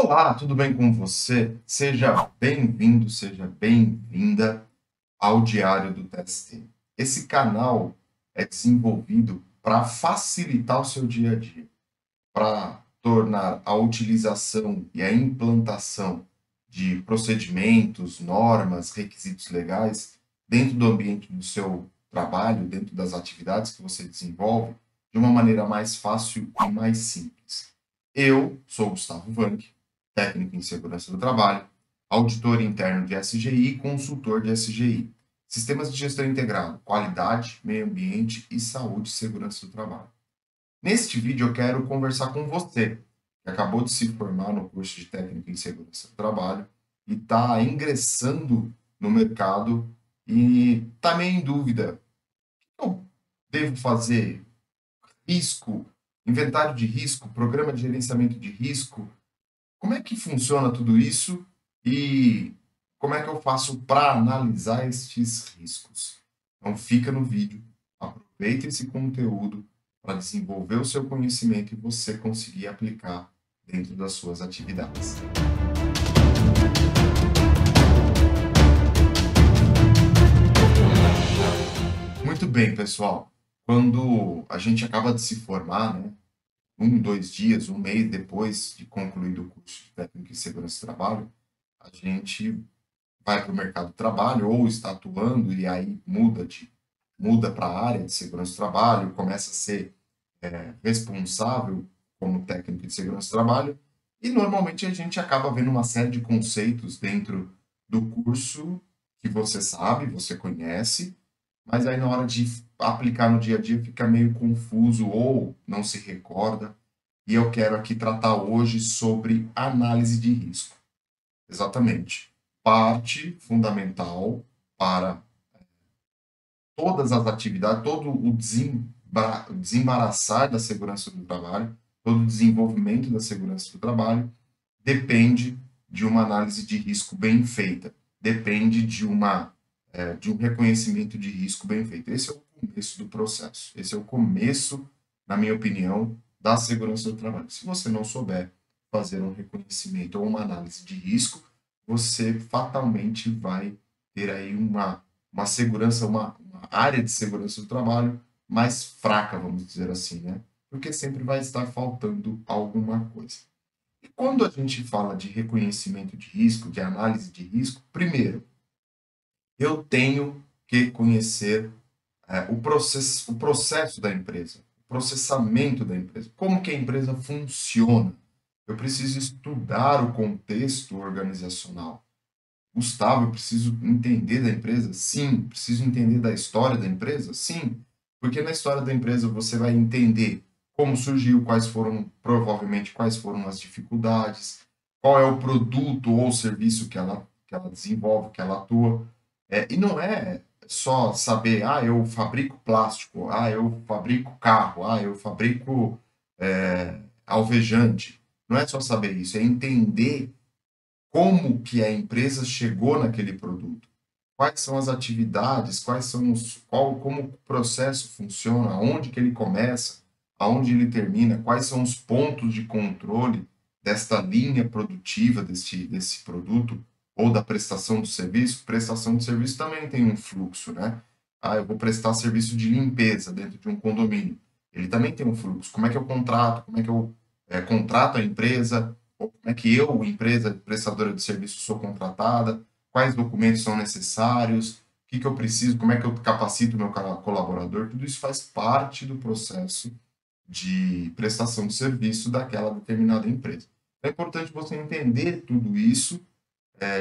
Olá, tudo bem com você? Seja bem-vindo, seja bem-vinda ao Diário do TST. Esse canal é desenvolvido para facilitar o seu dia a dia, para tornar a utilização e a implantação de procedimentos, normas, requisitos legais dentro do ambiente do seu trabalho, dentro das atividades que você desenvolve, de uma maneira mais fácil e mais simples. Eu sou Gustavo Vanck, técnico em segurança do trabalho, auditor interno de SGI e consultor de SGI. Sistemas de gestão integrado, qualidade, meio ambiente e saúde e segurança do trabalho. Neste vídeo eu quero conversar com você, que acabou de se formar no curso de técnico em segurança do trabalho e está ingressando no mercado e está meio em dúvida. O que eu devo fazer? Risco, inventário de risco, programa de gerenciamento de risco, como é que funciona tudo isso e como é que eu faço para analisar estes riscos? Então fica no vídeo, aproveita esse conteúdo para desenvolver o seu conhecimento e você conseguir aplicar dentro das suas atividades. Muito bem, pessoal. Quando a gente acaba de se formar, né, 2 dias, um mês depois de concluído o curso de técnico em segurança do trabalho, a gente vai para o mercado de trabalho ou está atuando e aí muda para a área de segurança do trabalho, começa a ser responsável como técnico de segurança do trabalho e normalmente a gente acaba vendo uma série de conceitos dentro do curso que você sabe, você conhece, mas aí na hora de aplicar no dia a dia fica meio confuso ou não se recorda. E eu quero aqui tratar hoje sobre análise de risco. Exatamente. Parte fundamental para todas as atividades, todo o desembaraçar da segurança do trabalho, todo o desenvolvimento da segurança do trabalho, depende de uma análise de risco bem feita, depende de um reconhecimento de risco bem feito. Esse é o começo do processo, esse é o começo, na minha opinião, da segurança do trabalho. Se você não souber fazer um reconhecimento ou uma análise de risco, você fatalmente vai ter aí uma segurança, uma área de segurança do trabalho mais fraca, vamos dizer assim, né? Porque sempre vai estar faltando alguma coisa. E quando a gente fala de reconhecimento de risco, de análise de risco, primeiro, eu tenho que conhecer o processo da empresa, o processamento da empresa, como que a empresa funciona. Eu preciso estudar o contexto organizacional. Gustavo, eu preciso entender da empresa? Sim. Preciso entender da história da empresa? Sim. Porque na história da empresa você vai entender como surgiu, provavelmente, quais foram as dificuldades, qual é o produto ou serviço que ela desenvolve, que ela atua. E não é só saber, eu fabrico plástico, eu fabrico carro, eu fabrico alvejante. Não é só saber isso, é entender como que a empresa chegou naquele produto, quais são as atividades, como o processo funciona, aonde que ele começa, aonde ele termina, quais são os pontos de controle desta linha produtiva desse produto ou da prestação do serviço. Prestação de serviço também tem um fluxo, né? Eu vou prestar serviço de limpeza dentro de um condomínio. Ele também tem um fluxo. Como é que eu contrato? Como é que eu contrato a empresa? Ou como é que eu, empresa prestadora de serviço, sou contratada? Quais documentos são necessários? O que eu preciso? Como é que eu capacito o meu colaborador? Tudo isso faz parte do processo de prestação de serviço daquela determinada empresa. É importante você entender tudo isso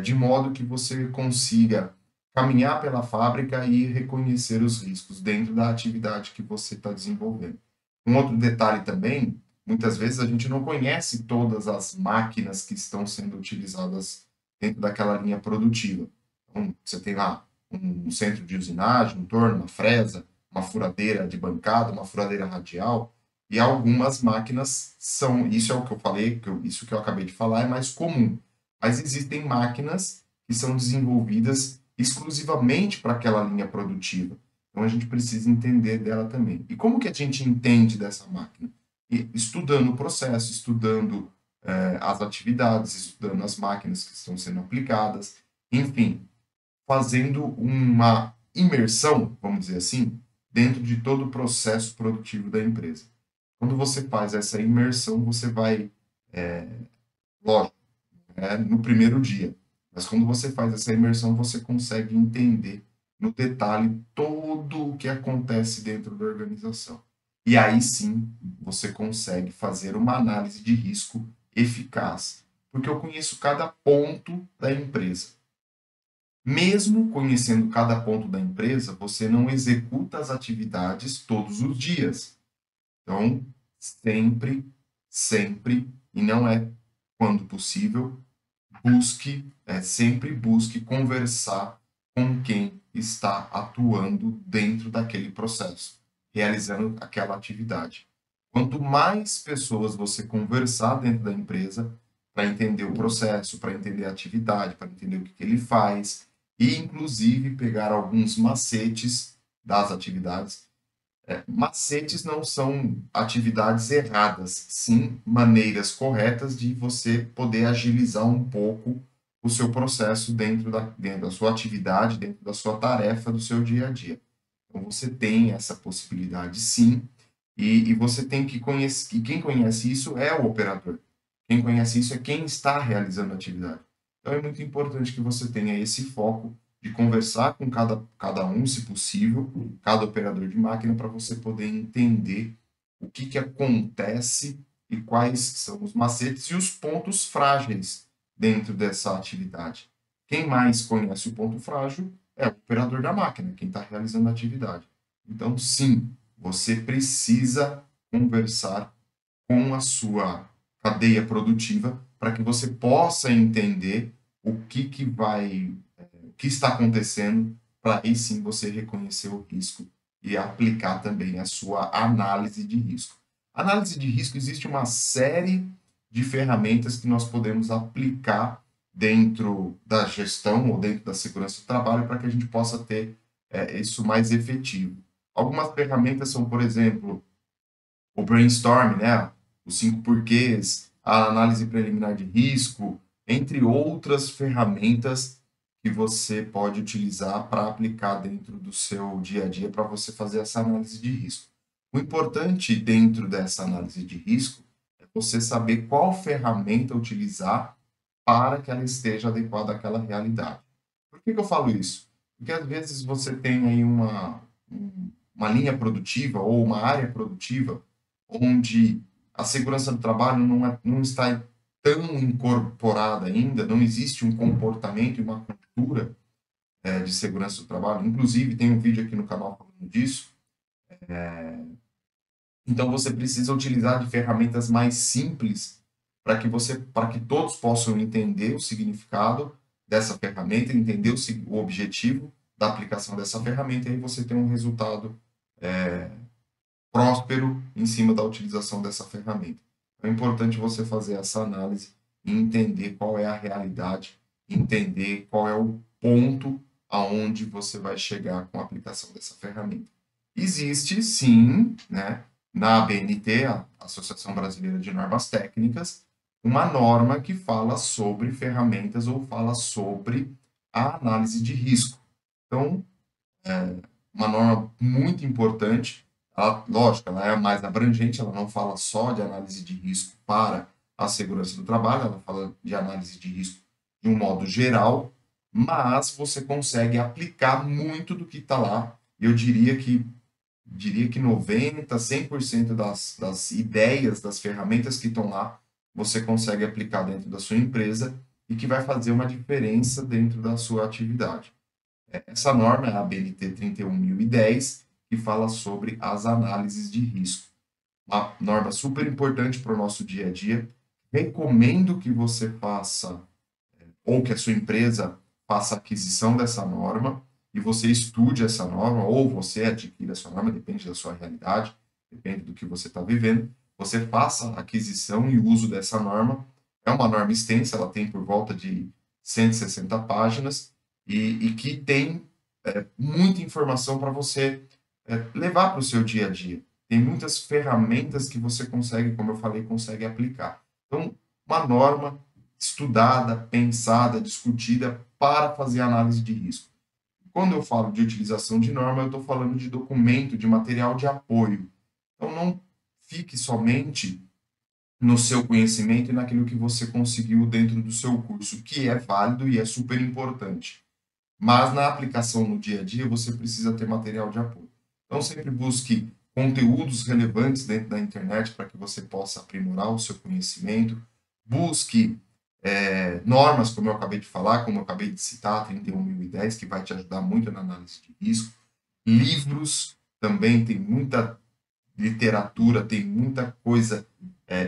de modo que você consiga caminhar pela fábrica e reconhecer os riscos dentro da atividade que você está desenvolvendo. Um outro detalhe também, muitas vezes a gente não conhece todas as máquinas que estão sendo utilizadas dentro daquela linha produtiva. Então, você tem lá um centro de usinagem, um torno, uma fresa, uma furadeira de bancada, uma furadeira radial, e algumas máquinas isso é o que eu falei, isso que eu acabei de falar é mais comum. Mas existem máquinas que são desenvolvidas exclusivamente para aquela linha produtiva. Então a gente precisa entender dela também. E como que a gente entende dessa máquina? Estudando o processo, estudando as atividades, estudando as máquinas que estão sendo aplicadas, enfim, fazendo uma imersão, vamos dizer assim, dentro de todo o processo produtivo da empresa. Quando você faz essa imersão, você vai, lógico, no primeiro dia, mas quando você faz essa imersão, você consegue entender no detalhe todo o que acontece dentro da organização. E aí sim, você consegue fazer uma análise de risco eficaz, porque eu conheço cada ponto da empresa. Mesmo conhecendo cada ponto da empresa, você não executa as atividades todos os dias. Então, sempre, sempre, e não é quando possível, sempre busque conversar com quem está atuando dentro daquele processo, realizando aquela atividade. Quanto mais pessoas você conversar dentro da empresa, para entender o processo, para entender a atividade, para entender o que ele faz, e inclusive pegar alguns macetes das atividades. Macetes não são atividades erradas, sim maneiras corretas de você poder agilizar um pouco o seu processo dentro da sua atividade, dentro da sua tarefa, do seu dia a dia. Então você tem essa possibilidade sim, e você tem que conhecer, e quem conhece isso é o operador. Quem conhece isso é quem está realizando a atividade. Então é muito importante que você tenha esse foco de conversar com cada um, se possível, cada operador de máquina, para você poder entender o que acontece e quais são os macetes e os pontos frágeis dentro dessa atividade. Quem mais conhece o ponto frágil é o operador da máquina, quem está realizando a atividade. Então, sim, você precisa conversar com a sua cadeia produtiva para que você possa entender o que está acontecendo, para aí sim você reconhecer o risco e aplicar também a sua análise de risco. Análise de risco, existe uma série de ferramentas que nós podemos aplicar dentro da gestão ou dentro da segurança do trabalho para que a gente possa ter isso mais efetivo. Algumas ferramentas são, por exemplo, o brainstorm, né? Os 5 porquês, a análise preliminar de risco, entre outras ferramentas que você pode utilizar para aplicar dentro do seu dia a dia para você fazer essa análise de risco. O importante dentro dessa análise de risco é você saber qual ferramenta utilizar para que ela esteja adequada àquela realidade. Por que eu falo isso? Porque às vezes você tem aí uma linha produtiva ou uma área produtiva onde a segurança do trabalho não está tão incorporada ainda, não existe um comportamento e uma cultura de segurança do trabalho. Inclusive, tem um vídeo aqui no canal falando disso. Então, você precisa utilizar de ferramentas mais simples para que todos possam entender o significado dessa ferramenta, entender o objetivo da aplicação dessa ferramenta, e aí você tem um resultado próspero em cima da utilização dessa ferramenta. É importante você fazer essa análise e entender qual é a realidade, entender qual é o ponto aonde você vai chegar com a aplicação dessa ferramenta. Existe, sim, né, na ABNT, a Associação Brasileira de Normas Técnicas, uma norma que fala sobre ferramentas ou fala sobre a análise de risco. Então, uma norma muito importante. Ela, lógico, ela é mais abrangente, ela não fala só de análise de risco para a segurança do trabalho, ela fala de análise de risco de um modo geral, mas você consegue aplicar muito do que está lá. Eu diria que 90, 100% das ideias, das ferramentas que estão lá, você consegue aplicar dentro da sua empresa e que vai fazer uma diferença dentro da sua atividade. Essa norma é a BNT 31010, que fala sobre as análises de risco. Uma norma super importante para o nosso dia a dia. Recomendo que você faça, ou que a sua empresa faça aquisição dessa norma, e você estude essa norma, ou você adquira essa norma, depende da sua realidade, depende do que você está vivendo. Você faça aquisição e uso dessa norma. É uma norma extensa, ela tem por volta de 160 páginas, e que tem muita informação para você levar para o seu dia a dia. Tem muitas ferramentas que você consegue, como eu falei, consegue aplicar. Então, uma norma estudada, pensada, discutida para fazer análise de risco. Quando eu falo de utilização de norma, eu estou falando de documento, de material de apoio. Então, não fique somente no seu conhecimento e naquilo que você conseguiu dentro do seu curso, que é válido e é super importante. Mas na aplicação no dia a dia, você precisa ter material de apoio. Então, sempre busque conteúdos relevantes dentro da internet para que você possa aprimorar o seu conhecimento. Busque normas, como eu acabei de falar, como eu acabei de citar, 31.010, que vai te ajudar muito na análise de risco. Livros, também tem muita literatura, tem muita coisa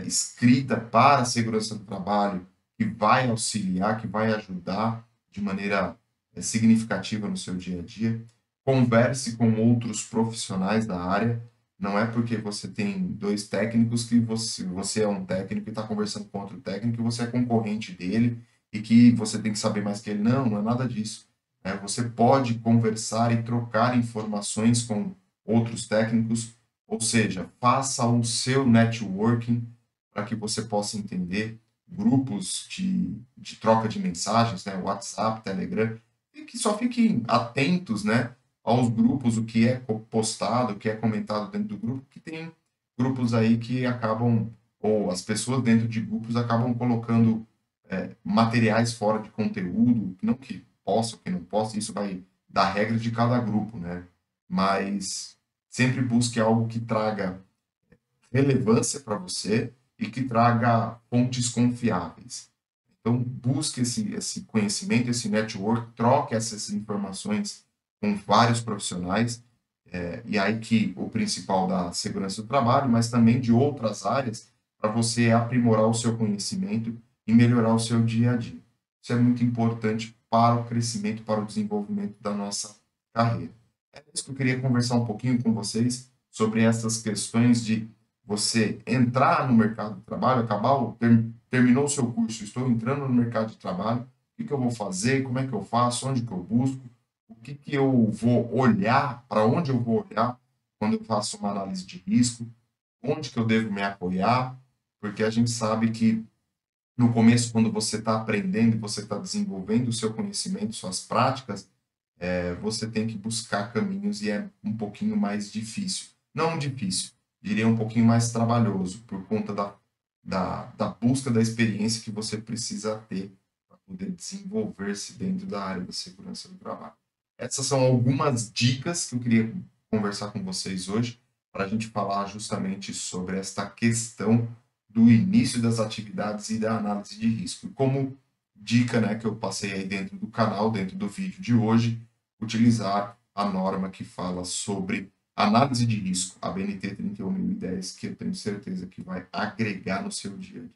escrita para a segurança do trabalho que vai auxiliar, que vai ajudar de maneira significativa no seu dia a dia. Converse com outros profissionais da área. Não é porque você tem 2 técnicos que você é um técnico e está conversando com outro técnico e você é concorrente dele e que você tem que saber mais que ele. Não, não é nada disso. Você pode conversar e trocar informações com outros técnicos, ou seja, faça o seu networking para que você possa entender grupos de troca de mensagens, né, WhatsApp, Telegram, e que só fiquem atentos, né, aos grupos, o que é postado, o que é comentado dentro do grupo, que tem grupos aí que acabam, ou as pessoas dentro de grupos acabam colocando materiais fora de conteúdo, não que possa, que não possa, isso vai dar regra de cada grupo, né? Mas sempre busque algo que traga relevância para você e que traga fontes confiáveis. Então, busque esse conhecimento, esse network, troque essas informações com vários profissionais, e aí que o principal da segurança do trabalho, mas também de outras áreas, para você aprimorar o seu conhecimento e melhorar o seu dia a dia. Isso é muito importante para o crescimento, para o desenvolvimento da nossa carreira. É isso que eu queria conversar um pouquinho com vocês sobre essas questões de você entrar no mercado de trabalho, terminou o seu curso, estou entrando no mercado de trabalho, o que eu vou fazer, como é que eu faço, onde que eu busco, o que eu vou olhar, para onde eu vou olhar quando eu faço uma análise de risco, onde que eu devo me apoiar, porque a gente sabe que no começo, quando você está aprendendo, você está desenvolvendo o seu conhecimento, suas práticas, você tem que buscar caminhos e é um pouquinho mais difícil. Não difícil, diria um pouquinho mais trabalhoso, por conta da busca da experiência que você precisa ter para poder desenvolver-se dentro da área da segurança do trabalho. Essas são algumas dicas que eu queria conversar com vocês hoje, para a gente falar justamente sobre esta questão do início das atividades e da análise de risco. Como dica, né, que eu passei aí dentro do canal, dentro do vídeo de hoje, utilizar a norma que fala sobre análise de risco, a BNT 31.010, que eu tenho certeza que vai agregar no seu dia a dia.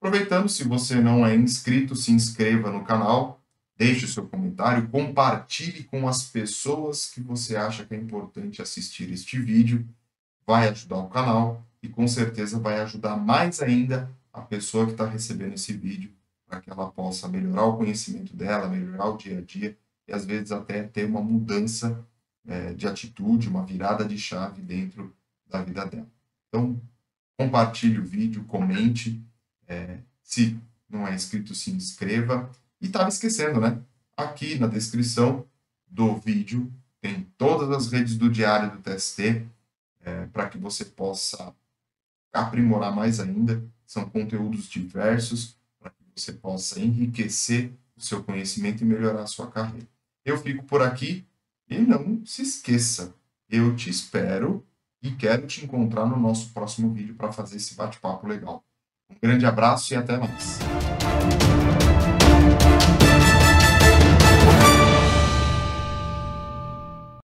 Aproveitando, se você não é inscrito, se inscreva no canal, deixe o seu comentário, compartilhe com as pessoas que você acha que é importante assistir este vídeo, vai ajudar o canal e com certeza vai ajudar mais ainda a pessoa que está recebendo esse vídeo para que ela possa melhorar o conhecimento dela, melhorar o dia a dia e às vezes até ter uma mudança de atitude, uma virada de chave dentro da vida dela. Então, compartilhe o vídeo, comente, se não é inscrito, se inscreva. E estava esquecendo, né? Aqui na descrição do vídeo tem todas as redes do Diário do TST, para que você possa aprimorar mais ainda. São conteúdos diversos para que você possa enriquecer o seu conhecimento e melhorar a sua carreira. Eu fico por aqui e não se esqueça, eu te espero e quero te encontrar no nosso próximo vídeo para fazer esse bate-papo legal. Um grande abraço e até mais.